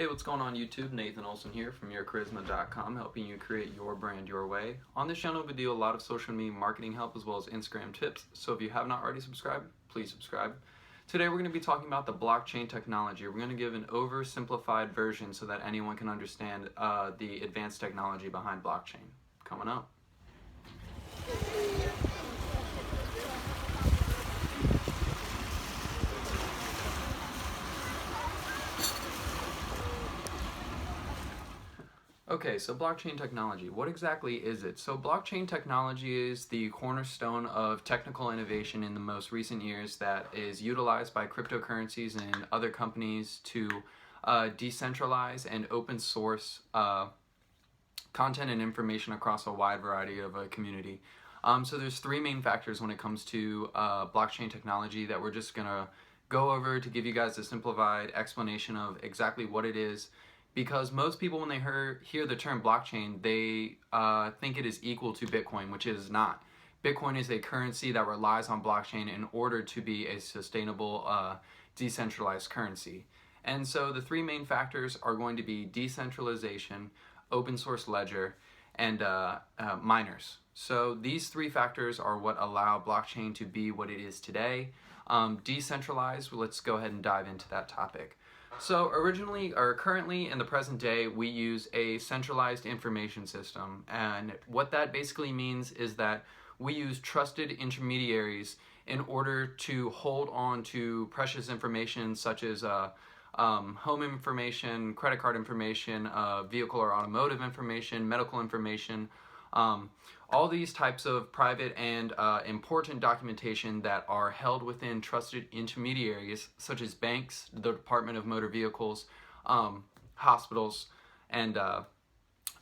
Hey, what's going on YouTube? Nathan Olson here from yourcharisma.com, helping you create your brand your way. On this channel, we do a lot of social media marketing help as well as Instagram tips. So if you have not already subscribed, please subscribe. Today we're going to be talking about the blockchain technology. We're going to give an oversimplified version so that anyone can understand the advanced technology behind blockchain. Coming up. Okay, so blockchain technology, what exactly is it? So blockchain technology is the cornerstone of technical innovation in the most recent years that is utilized by cryptocurrencies and other companies to decentralize and open source content and information across a wide variety of a community. So there's three main factors when it comes to blockchain technology that we're just gonna go over to give you guys a simplified explanation of exactly what it is. Because most people, when they hear the term blockchain, they think it is equal to Bitcoin, which it is not. Bitcoin is a currency that relies on blockchain in order to be a sustainable, decentralized currency. And so the three main factors are going to be decentralization, open source ledger, and miners. So these three factors are what allow blockchain to be what it is today. Decentralized, let's go ahead and dive into that topic. So currently in the present day, we use a centralized information system. And what that basically means is that we use trusted intermediaries in order to hold on to precious information such as home information, credit card information, vehicle or automotive information, medical information, all these types of private and important documentation that are held within trusted intermediaries such as banks, the Department of Motor Vehicles, hospitals, and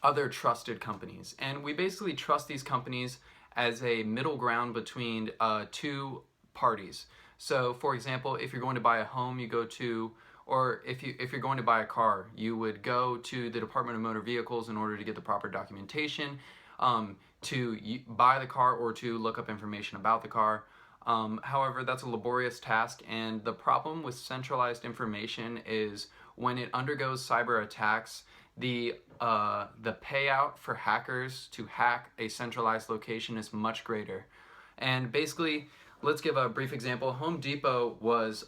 other trusted companies. And we basically trust these companies as a middle ground between two parties. So for example, if you're going to buy a home, you go to, or if you're going to buy a car, you would go to the Department of Motor Vehicles in order to get the proper documentation, to buy the car or to look up information about the car. However, that's a laborious task, and the problem with centralized information is when it undergoes cyber attacks, the payout for hackers to hack a centralized location is much greater. And basically, let's give a brief example. Home Depot was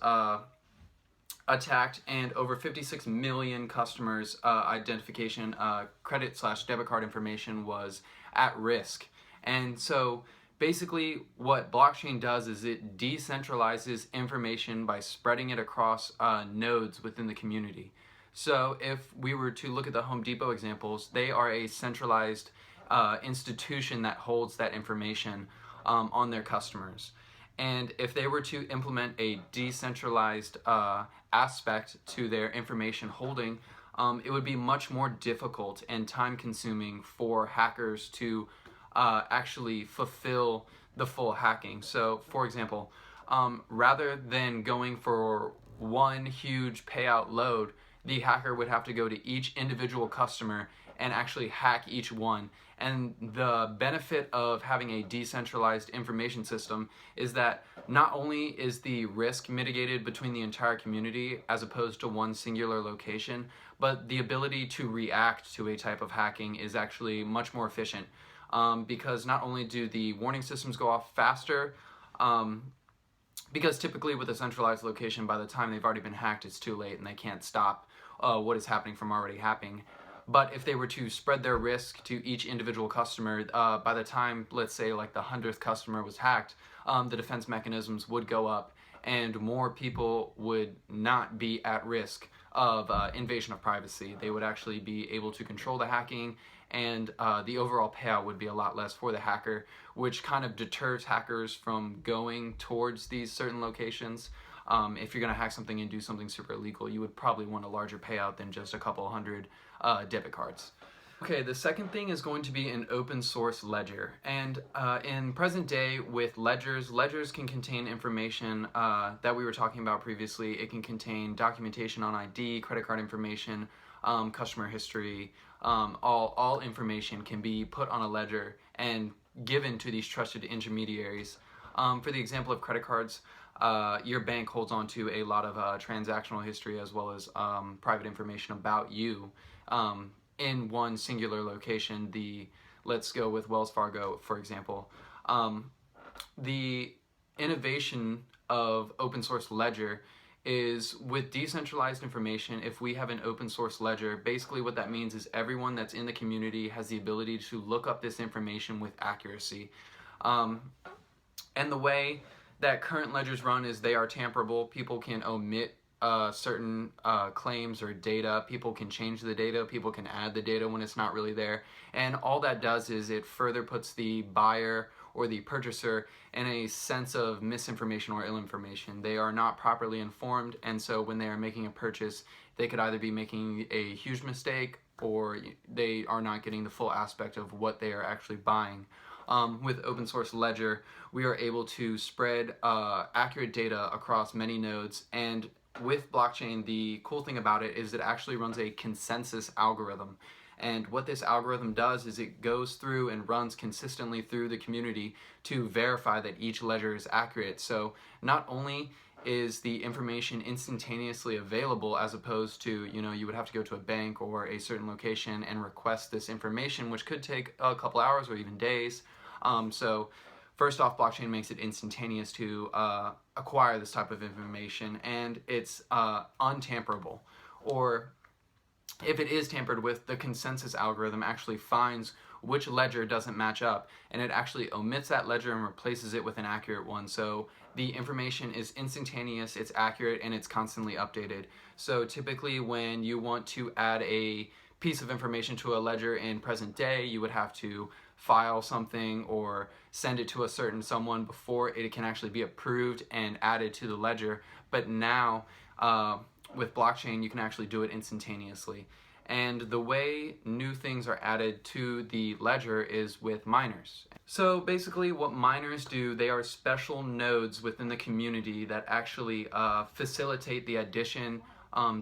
attacked, and over 56 million customers' identification, credit/debit card information was at risk. And so basically what blockchain does is it decentralizes information by spreading it across nodes within the community. So if we were to look at the Home Depot examples, they are a centralized institution that holds that information on their customers. And if they were to implement a decentralized aspect to their information holding, it would be much more difficult and time-consuming for hackers to actually fulfill the full hacking. So, for example, rather than going for one huge payout load, the hacker would have to go to each individual customer and actually hack each one. And the benefit of having a decentralized information system is that not only is the risk mitigated between the entire community as opposed to one singular location, but the ability to react to a type of hacking is actually much more efficient, because not only do the warning systems go off faster, because typically with a centralized location, by the time they've already been hacked, it's too late and they can't stop what is happening from already happening. But if they were to spread their risk to each individual customer, by the time, let's say, like the 100th customer was hacked, the defense mechanisms would go up and more people would not be at risk of invasion of privacy. They would actually be able to control the hacking, and the overall payout would be a lot less for the hacker, which kind of deters hackers from going towards these certain locations. If you're going to hack something and do something super illegal, you would probably want a larger payout than just a couple hundred debit cards. Okay, the second thing is going to be an open source ledger. And in present day with ledgers can contain information that we were talking about previously. It can contain documentation on ID, credit card information, customer history. All information can be put on a ledger and given to these trusted intermediaries. For the example of credit cards, your bank holds on to a lot of transactional history as well as private information about you in one singular location. Let's go with Wells Fargo, for example. The innovation of open source ledger is with decentralized information. If we have an open source ledger, basically what that means is everyone that's in the community has the ability to look up this information with accuracy. And the way that current ledgers run is they are tamperable. People can omit certain claims or data. People can change the data. People can add the data when it's not really there. And all that does is it further puts the buyer or the purchaser in a sense of misinformation or ill information. They are not properly informed, and so when they are making a purchase, they could either be making a huge mistake or they are not getting the full aspect of what they are actually buying. With open source ledger, we are able to spread accurate data across many nodes, and with blockchain, the cool thing about it is it actually runs a consensus algorithm. And what this algorithm does is it goes through and runs consistently through the community to verify that each ledger is accurate. So not only is the information instantaneously available, as opposed to, you would have to go to a bank or a certain location and request this information, which could take a couple hours or even days. So first off, blockchain makes it instantaneous to acquire this type of information, and it's untamperable. Or if it is tampered with, the consensus algorithm actually finds which ledger doesn't match up, and it actually omits that ledger and replaces it with an accurate one. So the information is instantaneous, it's accurate, and it's constantly updated. So typically when you want to add a piece of information to a ledger in present day, you would have to file something or send it to a certain someone before it can actually be approved and added to the ledger. But now with blockchain, you can actually do it instantaneously. And the way new things are added to the ledger is with miners. So basically what miners do, they are special nodes within the community that actually facilitate the addition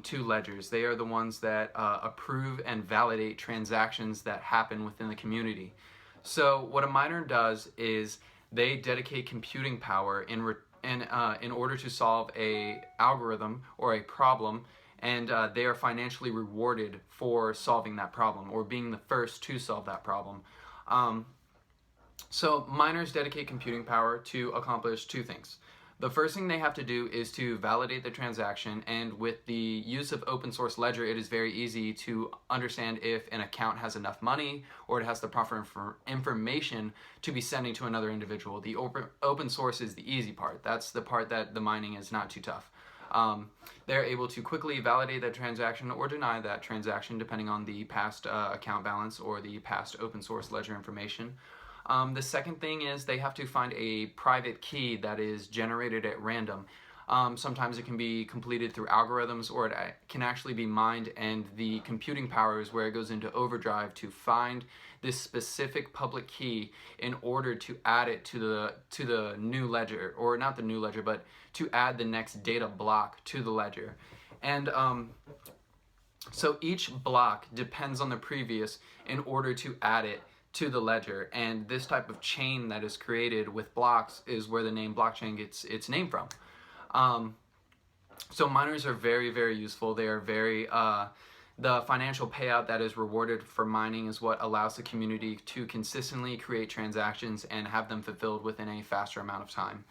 to ledgers. They are the ones that approve and validate transactions that happen within the community. So what a miner does is they dedicate computing power in order to solve a algorithm or a problem, and they are financially rewarded for solving that problem or being the first to solve that problem. So miners dedicate computing power to accomplish two things. The first thing they have to do is to validate the transaction, and with the use of open source ledger, it is very easy to understand if an account has enough money or it has the proper information to be sending to another individual. The open source is the easy part. That's the part that the mining is not too tough. They're able to quickly validate that transaction or deny that transaction depending on the past account balance or the past open source ledger information. The second thing is they have to find a private key that is generated at random. Sometimes it can be completed through algorithms, or it can actually be mined, and the computing power is where it goes into overdrive to find this specific public key in order to add it to the new ledger, or not the new ledger, but to add the next data block to the ledger. And so each block depends on the previous in order to add it to the ledger, and this type of chain that is created with blocks is where the name blockchain gets its name from. So miners are very, very useful. They are very, the financial payout that is rewarded for mining is what allows the community to consistently create transactions and have them fulfilled within a faster amount of time.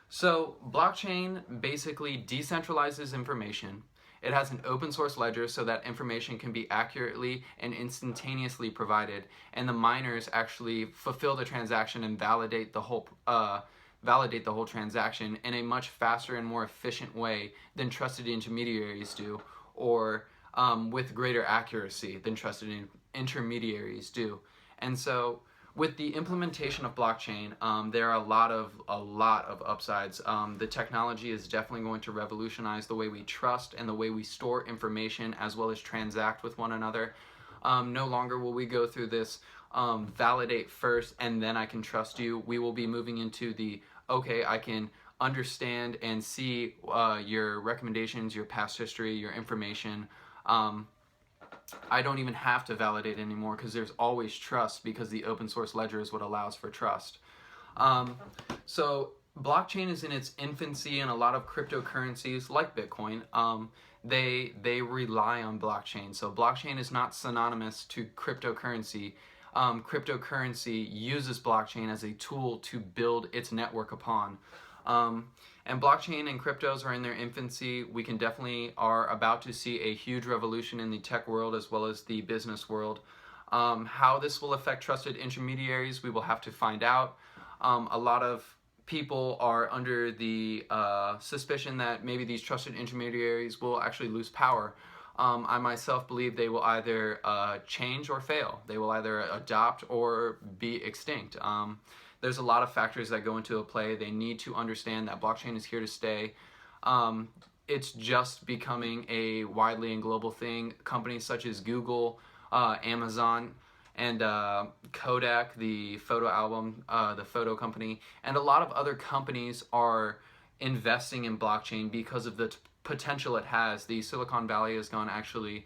So blockchain basically decentralizes information. It has an open source ledger so that information can be accurately and instantaneously provided, and the miners actually fulfill the transaction and validate the whole transaction in a much faster and more efficient way than trusted intermediaries do, or with greater accuracy than trusted intermediaries do. And so with the implementation of blockchain, there are a lot of upsides. The technology is definitely going to revolutionize the way we trust and the way we store information as well as transact with one another. No longer will we go through this validate first and then I can trust you. We will be moving into the, okay, I can understand and see your recommendations, your past history, your information. I don't even have to validate anymore because there's always trust, because the open source ledger is what allows for trust. So blockchain is in its infancy, and a lot of cryptocurrencies like Bitcoin, they rely on blockchain. So blockchain is not synonymous to cryptocurrency. Cryptocurrency uses blockchain as a tool to build its network upon. And blockchain and cryptos are in their infancy. We can definitely are about to see a huge revolution in the tech world as well as the business world. How this will affect trusted intermediaries, we will have to find out. A lot of people are under the suspicion that maybe these trusted intermediaries will actually lose power. I myself believe they will either change or fail. They will either adopt or be extinct. There's a lot of factors that go into a play. They need to understand that blockchain is here to stay. It's just becoming a widely and global thing. Companies such as Google, Amazon, and Kodak, the photo album, the photo company, and a lot of other companies are investing in blockchain because of the potential it has. The Silicon Valley has gone actually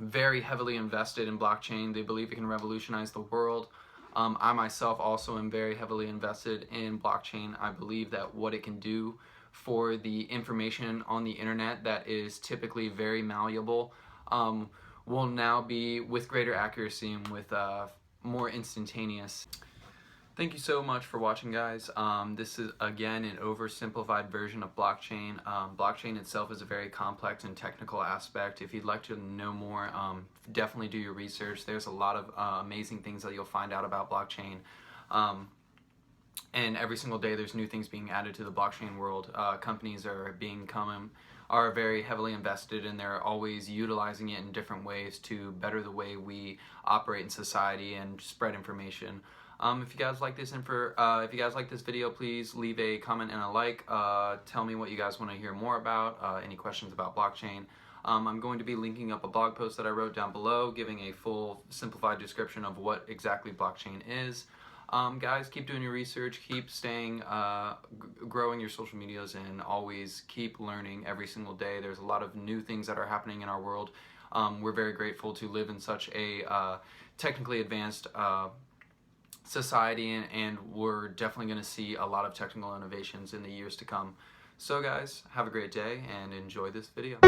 very heavily invested in blockchain. They believe it can revolutionize the world. I myself also am very heavily invested in blockchain. I believe that what it can do for the information on the internet that is typically very malleable will now be with greater accuracy and with more instantaneous. Thank you so much for watching, guys. This is, again, an oversimplified version of blockchain. Blockchain itself is a very complex and technical aspect. If you'd like to know more, definitely do your research. There's a lot of amazing things that you'll find out about blockchain. And every single day there's new things being added to the blockchain world. Companies are very heavily invested, and they're always utilizing it in different ways to better the way we operate in society and spread information. If you guys like this video, please leave a comment and a like. Tell me what you guys want to hear more about. Any questions about blockchain. I'm going to be linking up a blog post that I wrote down below, giving a full simplified description of what exactly blockchain is. Guys, keep doing your research, keep staying, growing your social medias, and always keep learning every single day. There's a lot of new things that are happening in our world. We're very grateful to live in such a technically advanced society, and we're definitely going to see a lot of technical innovations in the years to come. So guys, have a great day and enjoy this video.